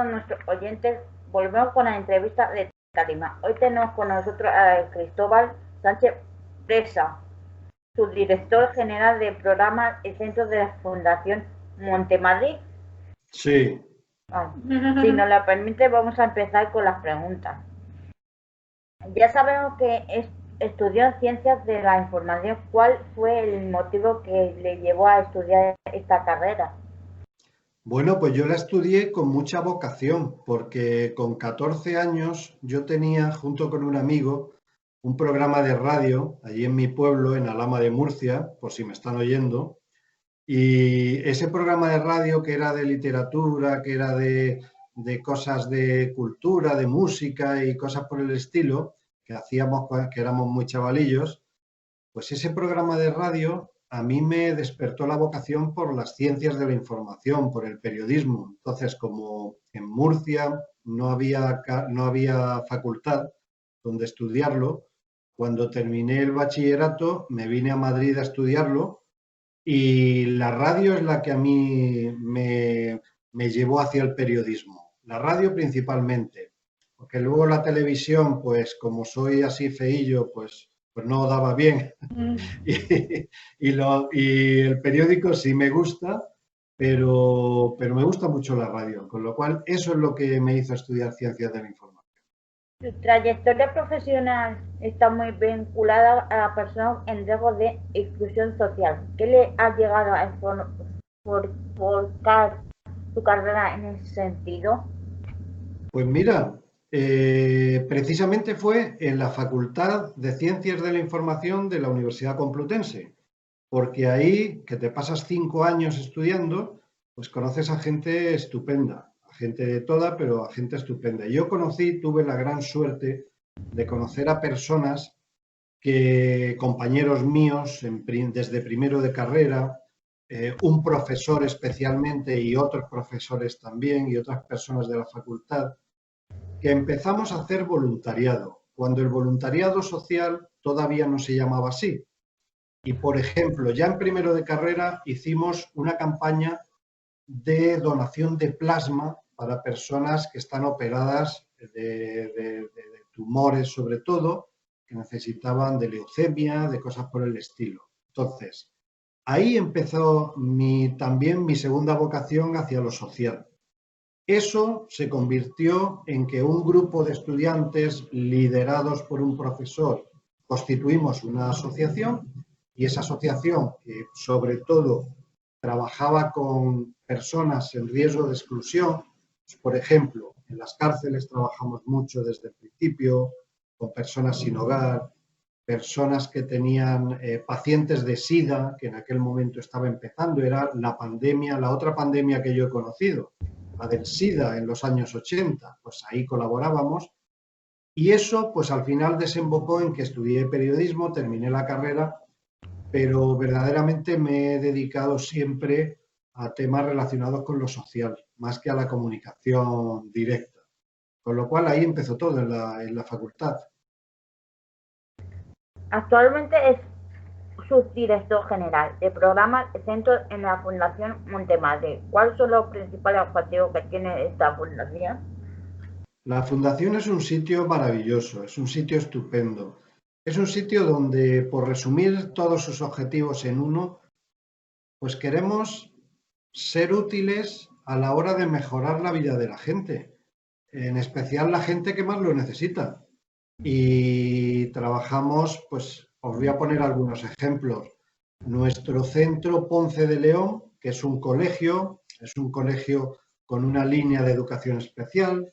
todos nuestros oyentes. Volvemos con la entrevista de Tarima. Hoy tenemos con nosotros a Cristóbal Sánchez Presa, subdirector general de programas y centros de la Fundación Montemadrid. Sí. Si nos la permite, vamos a empezar con las preguntas. Ya sabemos que estudió Ciencias de la Información. ¿Cuál fue el motivo que le llevó a estudiar esta carrera? Bueno, pues yo la estudié con mucha vocación, porque con 14 años yo tenía, junto con un amigo, un programa de radio allí en mi pueblo, en Alhama de Murcia, por si me están oyendo, y ese programa de radio que era de literatura, que era de cosas de cultura, de música y cosas por el estilo, que hacíamos que éramos muy chavalillos, pues ese programa de radio a mí me despertó la vocación por las ciencias de la información, por el periodismo. Entonces, como en Murcia no había facultad donde estudiarlo, cuando terminé el bachillerato me vine a Madrid a estudiarlo y la radio es la que a mí me llevó hacia el periodismo. La radio principalmente, porque luego la televisión, pues como soy así feillo, pues no daba bien. Y el periódico sí me gusta, pero me gusta mucho la radio, con lo cual eso es lo que me hizo estudiar Ciencias de la Información. Su trayectoria profesional está muy vinculada a la persona en riesgo de exclusión social. ¿Qué le ha llegado a enfocar su carrera en ese sentido? Pues mira, precisamente fue en la Facultad de Ciencias de la Información de la Universidad Complutense, porque ahí, que te pasas 5 años estudiando, pues conoces a gente estupenda, a gente de toda, pero a gente estupenda. Yo tuve la gran suerte de conocer a personas compañeros míos, desde primero de carrera, un profesor especialmente y otros profesores también y otras personas de la facultad, que empezamos a hacer voluntariado, cuando el voluntariado social todavía no se llamaba así. Y, por ejemplo, ya en primero de carrera hicimos una campaña de donación de plasma para personas que están operadas de tumores, sobre todo, que necesitaban de leucemia, de cosas por el estilo. Entonces, ahí empezó también mi segunda vocación hacia lo social. Eso se convirtió en que un grupo de estudiantes liderados por un profesor constituimos una asociación y esa asociación, que sobre todo trabajaba con personas en riesgo de exclusión, pues, por ejemplo, en las cárceles trabajamos mucho desde el principio, con personas sin hogar, personas que tenían pacientes de SIDA, que en aquel momento estaba empezando, era la otra pandemia que yo he conocido, la del SIDA en los años 80, pues ahí colaborábamos. Y eso, pues al final desembocó en que estudié periodismo, terminé la carrera, pero verdaderamente me he dedicado siempre a temas relacionados con lo social, más que a la comunicación directa. Con lo cual ahí empezó todo en la facultad. Actualmente es subdirector general de programas y centros en la Fundación Montemadrid. ¿Cuáles son los principales objetivos que tiene esta fundación? La fundación es un sitio maravilloso, es un sitio estupendo. Es un sitio donde, por resumir todos sus objetivos en uno, pues queremos ser útiles a la hora de mejorar la vida de la gente, en especial la gente que más lo necesita. Y trabajamos, pues os voy a poner algunos ejemplos. Nuestro centro Ponce de León, que es un colegio con una línea de educación especial,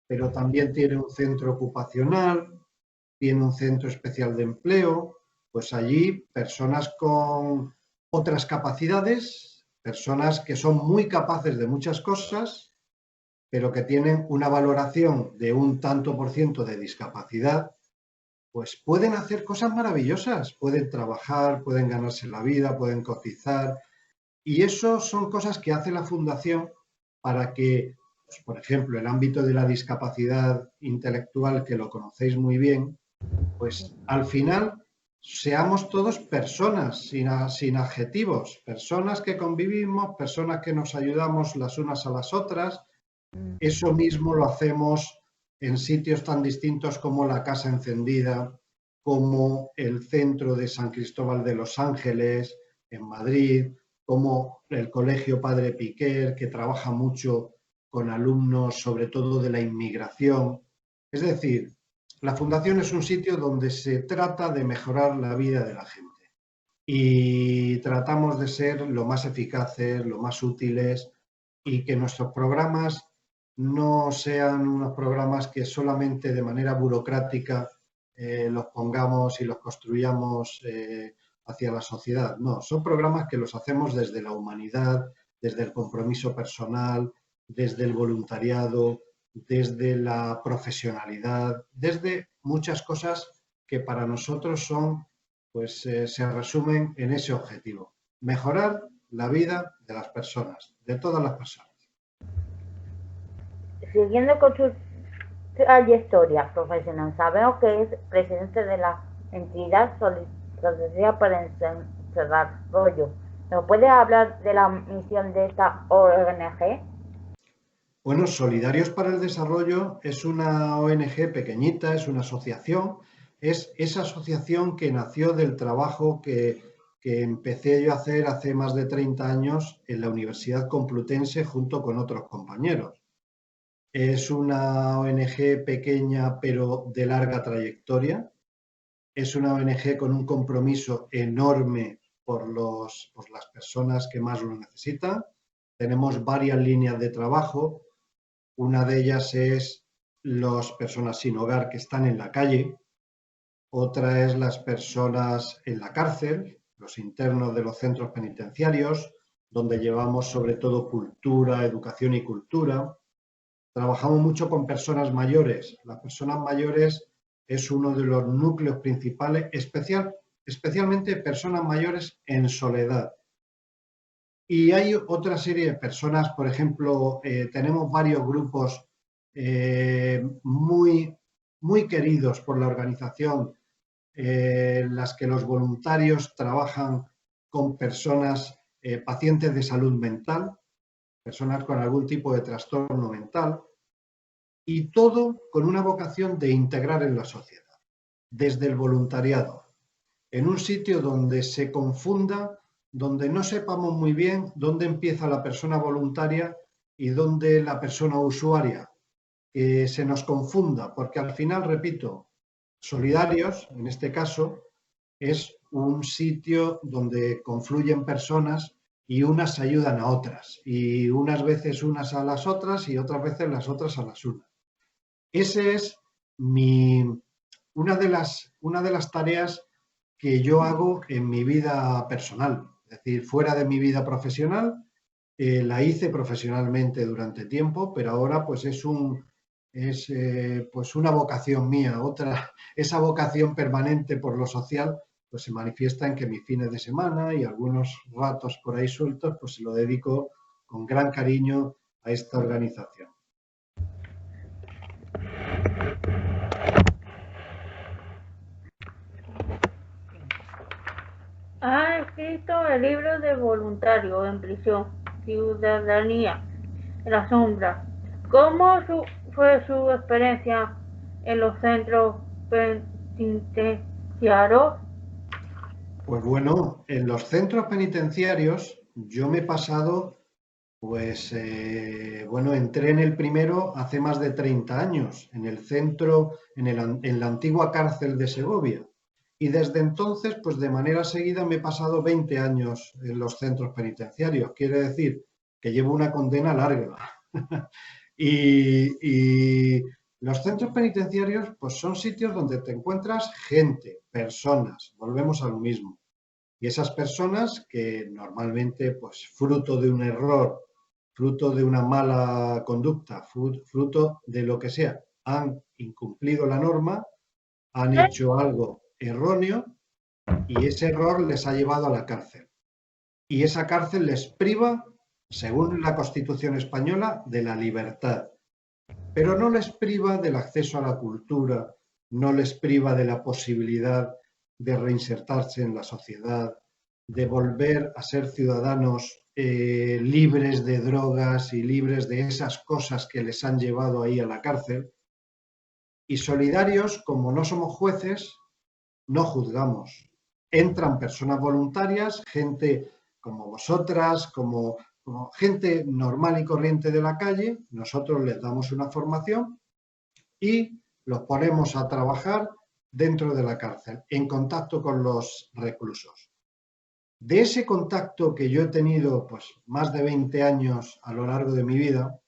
pero también tiene un centro ocupacional, tiene un centro especial de empleo, pues allí personas con otras capacidades, personas que son muy capaces de muchas cosas, pero que tienen una valoración de un tanto por ciento de discapacidad, pues pueden hacer cosas maravillosas, pueden trabajar, pueden ganarse la vida, pueden cotizar, y eso son cosas que hace la Fundación para que, pues, por ejemplo, el ámbito de la discapacidad intelectual, que lo conocéis muy bien, pues al final seamos todos personas sin adjetivos, personas que convivimos, personas que nos ayudamos las unas a las otras, Eso mismo lo hacemos en sitios tan distintos como la Casa Encendida, como el Centro de San Cristóbal de los Ángeles, en Madrid, como el Colegio Padre Piquer, que trabaja mucho con alumnos, sobre todo de la inmigración. Es decir, la Fundación es un sitio donde se trata de mejorar la vida de la gente y tratamos de ser lo más eficaces, lo más útiles y que nuestros programas no sean unos programas que solamente de manera burocrática los pongamos y los construyamos hacia la sociedad. No, son programas que los hacemos desde la humanidad, desde el compromiso personal, desde el voluntariado, desde la profesionalidad, desde muchas cosas que para nosotros son, pues se resumen en ese objetivo: mejorar la vida de las personas, de todas las personas. Siguiendo con su trayectoria profesional, sabemos que es presidente de la entidad Solidaridad para el Desarrollo. ¿Nos puede hablar de la misión de esta ONG? Bueno, Solidarios para el Desarrollo es una ONG pequeñita, es una asociación, es esa asociación que nació del trabajo que empecé yo a hacer hace más de 30 años en la Universidad Complutense junto con otros compañeros. Es una ONG pequeña pero de larga trayectoria. Es una ONG con un compromiso enorme por las personas que más lo necesitan. Tenemos varias líneas de trabajo. Una de ellas es las personas sin hogar que están en la calle. Otra es las personas en la cárcel, los internos de los centros penitenciarios, donde llevamos sobre todo cultura, educación y cultura. Trabajamos mucho con personas mayores. Las personas mayores es uno de los núcleos principales, especialmente personas mayores en soledad. Y hay otra serie de personas, por ejemplo, tenemos varios grupos muy queridos por la organización, en las que los voluntarios trabajan con personas, pacientes de salud mental, personas con algún tipo de trastorno mental, y todo con una vocación de integrar en la sociedad, desde el voluntariado, en un sitio donde se confunda, donde no sepamos muy bien dónde empieza la persona voluntaria y dónde la persona usuaria, que se nos confunda, porque al final, repito, Solidarios, en este caso, es un sitio donde confluyen personas y unas ayudan a otras, y unas veces unas a las otras y otras veces las otras a las unas. Ese es una de las tareas que yo hago en mi vida personal, es decir, fuera de mi vida profesional. La hice profesionalmente durante tiempo, pero ahora pues es pues una vocación mía. Esa vocación permanente por lo social pues se manifiesta en que mis fines de semana y algunos ratos por ahí sueltos pues se lo dedico con gran cariño a esta organización. Ha escrito el libro de Voluntario en Prisión, Ciudadanía en la Sombra. ¿Cómo fue su experiencia en los centros penitenciarios? Pues bueno, en los centros penitenciarios yo me he pasado, pues bueno, entré en el primero hace más de 30 años, en el centro, en la antigua cárcel de Segovia. Y desde entonces, pues de manera seguida me he pasado 20 años en los centros penitenciarios. Quiere decir que llevo una condena larga. y los centros penitenciarios, pues son sitios donde te encuentras gente, personas, volvemos a lo mismo. Y esas personas que normalmente, pues fruto de un error, fruto de una mala conducta, fruto de lo que sea, han incumplido la norma, han hecho algo erróneo y ese error les ha llevado a la cárcel. Y esa cárcel les priva, según la Constitución española, de la libertad. Pero no les priva del acceso a la cultura, no les priva de la posibilidad de reinsertarse en la sociedad, de volver a ser ciudadanos libres de drogas y libres de esas cosas que les han llevado ahí a la cárcel. Y solidarios, como no somos jueces, no juzgamos. Entran personas voluntarias, gente como vosotras, como gente normal y corriente de la calle, nosotros les damos una formación y los ponemos a trabajar dentro de la cárcel, en contacto con los reclusos. De ese contacto que yo he tenido pues, más de 20 años a lo largo de mi vida,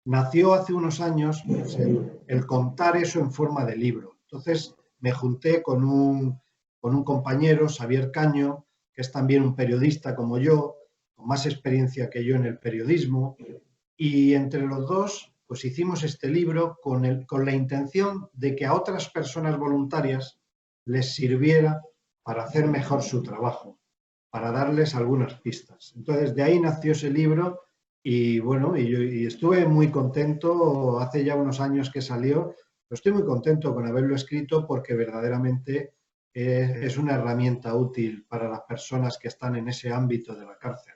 nació hace unos años pues, el contar eso en forma de libro. Entonces me junté con un compañero, Xavier Caño, que es también un periodista como yo, con más experiencia que yo en el periodismo, y entre los dos pues hicimos este libro con la intención de que a otras personas voluntarias les sirviera para hacer mejor su trabajo, para darles algunas pistas. Entonces de ahí nació ese libro y bueno, y estuve muy contento, hace ya unos años que salió, pero estoy muy contento con haberlo escrito porque verdaderamente es una herramienta útil para las personas que están en ese ámbito de la cárcel.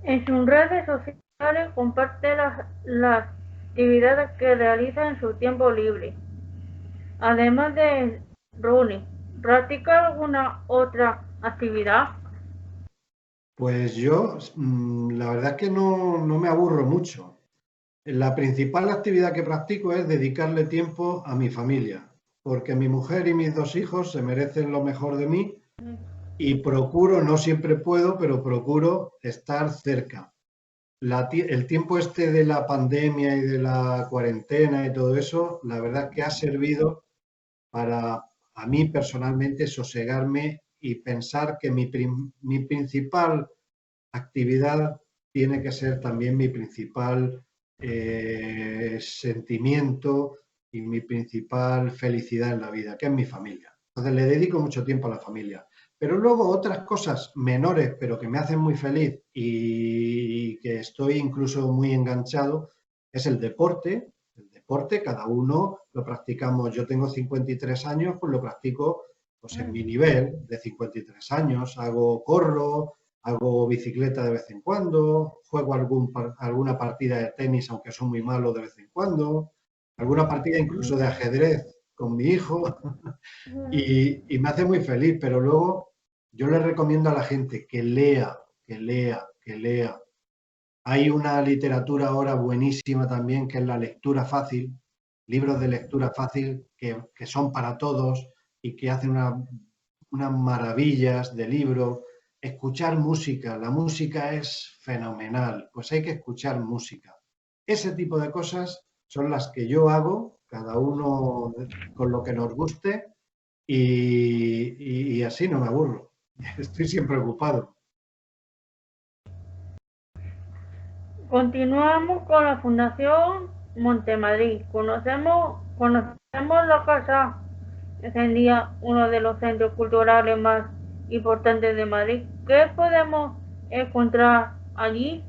En sus redes sociales comparte las actividades que realiza en su tiempo libre. Además de running, ¿practica alguna otra actividad? Pues yo, la verdad es que no me aburro mucho. La principal actividad que practico es dedicarle tiempo a mi familia, porque mi mujer y mis 2 hijos se merecen lo mejor de mí y procuro, no siempre puedo, pero procuro estar cerca. El tiempo este de la pandemia y de la cuarentena y todo eso, la verdad que ha servido para a mí personalmente sosegarme y pensar que mi principal actividad tiene que ser también mi principal sentimiento y mi principal felicidad en la vida, que es mi familia. Entonces le dedico mucho tiempo a la familia. Pero luego otras cosas menores, pero que me hacen muy feliz y que estoy incluso muy enganchado, es el deporte. El deporte, cada uno lo practicamos. Yo tengo 53 años, pues lo practico pues, en mi nivel de 53 años. Corro, hago bicicleta de vez en cuando, juego alguna partida de tenis, aunque soy muy malo de vez en cuando, alguna partida incluso de ajedrez con mi hijo y me hace muy feliz, pero luego yo le recomiendo a la gente que lea, que lea, que lea. Hay una literatura ahora buenísima también que es la lectura fácil, libros de lectura fácil que son para todos y que hacen unas maravillas de libro. Escuchar música, la música es fenomenal, pues hay que escuchar música. Ese tipo de cosas son las que yo hago, cada uno con lo que nos guste y así no me aburro. Estoy siempre ocupado. Continuamos con la Fundación Montemadrid. Conocemos la Casa Encendida, uno de los centros culturales más importantes de Madrid. ¿Qué podemos encontrar allí?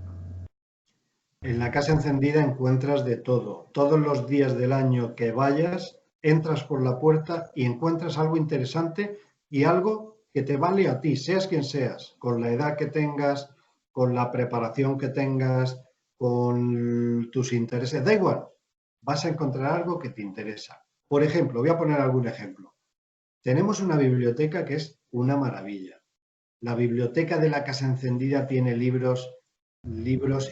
En la Casa Encendida encuentras de todo. Todos los días del año que vayas, entras por la puerta y encuentras algo interesante y algo que te vale a ti, seas quien seas, con la edad que tengas, con la preparación que tengas, con tus intereses, da igual, vas a encontrar algo que te interesa. Por ejemplo, voy a poner algún ejemplo. Tenemos una biblioteca que es una maravilla. La biblioteca de la Casa Encendida tiene libros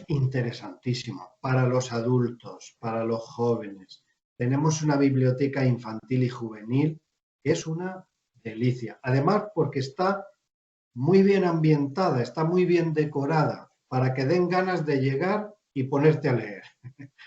interesantísimos para los adultos, para los jóvenes. Tenemos una biblioteca infantil y juvenil que es una delicia. Además, porque está muy bien ambientada, está muy bien decorada para que den ganas de llegar y ponerte a leer.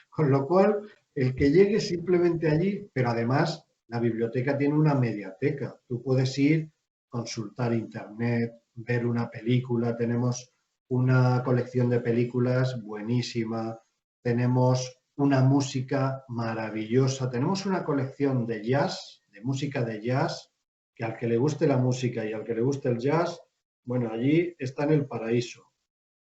Con lo cual, el que llegue simplemente allí, pero además la biblioteca tiene una mediateca. Tú puedes ir, consultar internet, ver una película. Tenemos una colección de películas buenísima. Tenemos una música maravillosa. Tenemos una colección de jazz, de música de jazz, que al que le guste la música y al que le guste el jazz, bueno, allí está en el paraíso.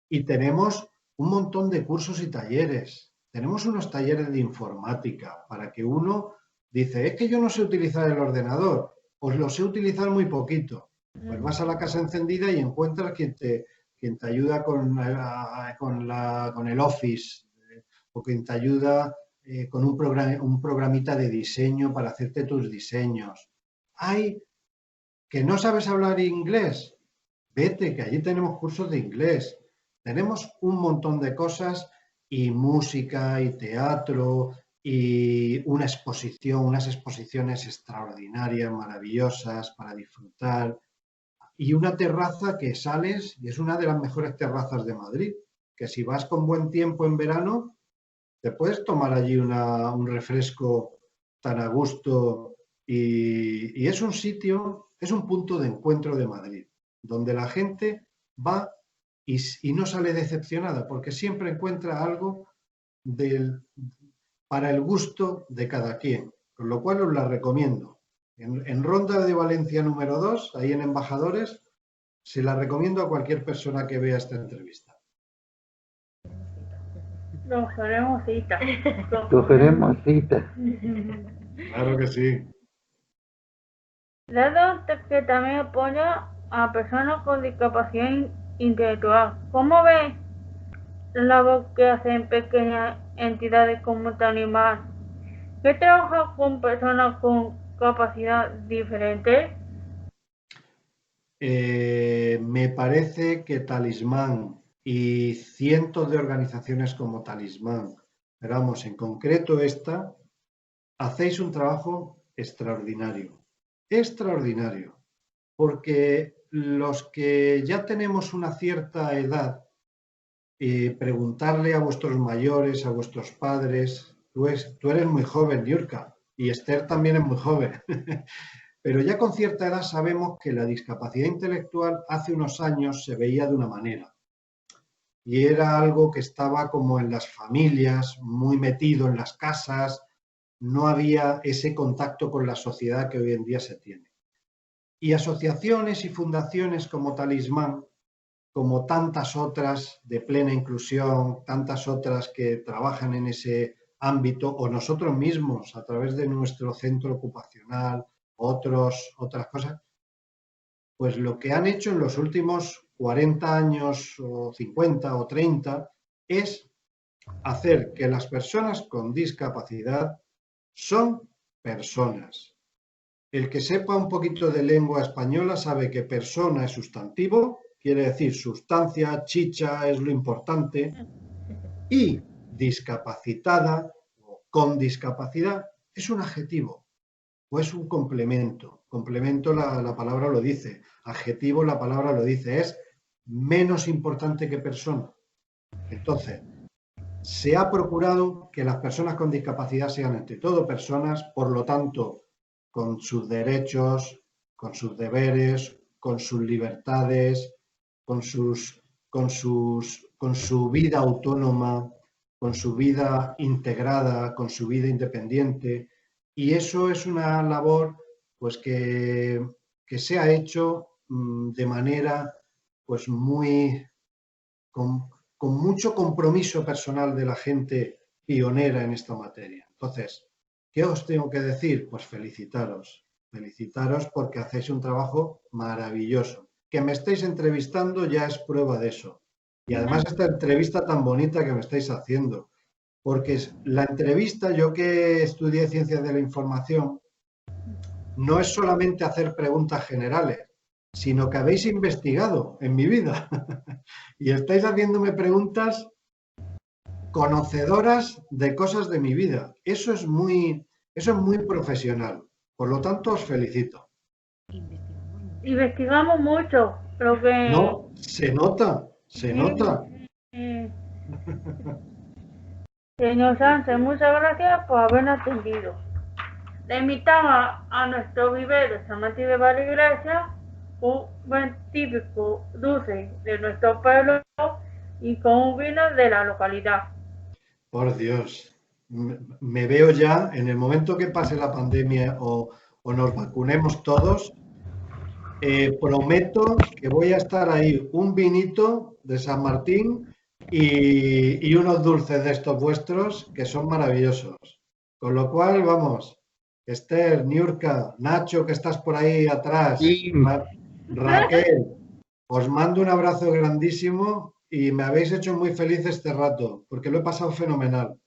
Y tenemos un montón de cursos y talleres. Tenemos unos talleres de informática para que uno dice, es que yo no sé utilizar el ordenador, pues lo sé utilizar muy poquito. Pues vas a la casa encendida y encuentras quien te ayuda con el Office, o quien te ayuda con un programita de diseño para hacerte tus diseños. Hay que no sabes hablar inglés, vete, que allí tenemos cursos de inglés. Tenemos un montón de cosas y música y teatro y unas exposiciones extraordinarias, maravillosas para disfrutar. Y una terraza que sales, y es una de las mejores terrazas de Madrid, que si vas con buen tiempo en verano, te puedes tomar allí un refresco tan a gusto y es un sitio, es un punto de encuentro de Madrid, donde la gente va y no sale decepcionada, porque siempre encuentra algo para el gusto de cada quien, con lo cual os la recomiendo. En Ronda de Valencia número 2, ahí en Embajadores, se la recomiendo a cualquier persona que vea esta entrevista. Cogeremos cita. Cogeremos cita. Claro que sí. Dado que también apoya a personas con discapacidad intelectual, ¿cómo ve la labor que hacen pequeñas entidades como Talismán, que trabaja con personas con capacidad diferente? Me parece que Talismán y cientos de organizaciones como Talismán, pero vamos, en concreto esta, hacéis un trabajo extraordinario, extraordinario, porque los que ya tenemos una cierta edad, preguntarle a vuestros mayores, a vuestros padres, tú eres muy joven, Niurka, y Esther también es muy joven, pero ya con cierta edad sabemos que la discapacidad intelectual hace unos años se veía de una manera, y era algo que estaba como en las familias, muy metido en las casas, no había ese contacto con la sociedad que hoy en día se tiene. Y asociaciones y fundaciones como Talismán, como tantas otras de plena inclusión, tantas otras que trabajan en ese ámbito, o nosotros mismos a través de nuestro centro ocupacional, otras cosas, pues lo que han hecho en los últimos 40 años o 50 o 30 es hacer que las personas con discapacidad son personas. El que sepa un poquito de lengua española sabe que persona es sustantivo, quiere decir sustancia, chicha es lo importante, y discapacitada o con discapacidad es un adjetivo o es un complemento. Complemento la palabra lo dice, adjetivo la palabra lo dice, es menos importante que persona. Entonces, se ha procurado que las personas con discapacidad sean ante todo personas, por lo tanto, con sus derechos, con sus deberes, con sus libertades, con su vida autónoma, con su vida integrada, con su vida independiente. Y eso es una labor pues, que se ha hecho de manera pues, con mucho compromiso personal de la gente pionera en esta materia. Entonces, ¿qué os tengo que decir? Pues felicitaros porque hacéis un trabajo maravilloso. Que me estéis entrevistando ya es prueba de eso. Y además esta entrevista tan bonita que me estáis haciendo, porque la entrevista, yo que estudié Ciencias de la Información, no es solamente hacer preguntas generales, sino que habéis investigado en mi vida y estáis haciéndome preguntas conocedoras de cosas de mi vida. Eso es muy profesional. Por lo tanto, os felicito. Investigamos mucho, lo que... No, se nota. Señor Sánchez, muchas gracias por habernos atendido. Le invitamos a nuestro vivero San Martín de Valeiglesia, un buen típico dulce de nuestro pueblo y con un vino de la localidad. Por Dios, me veo ya, en el momento que pase la pandemia o nos vacunemos todos, prometo que voy a estar ahí un vinito de San Martín y unos dulces de estos vuestros que son maravillosos. Con lo cual, vamos, Esther, Niurka, Nacho, que estás por ahí atrás, Sí. Raquel, os mando un abrazo grandísimo y me habéis hecho muy feliz este rato, porque lo he pasado fenomenal.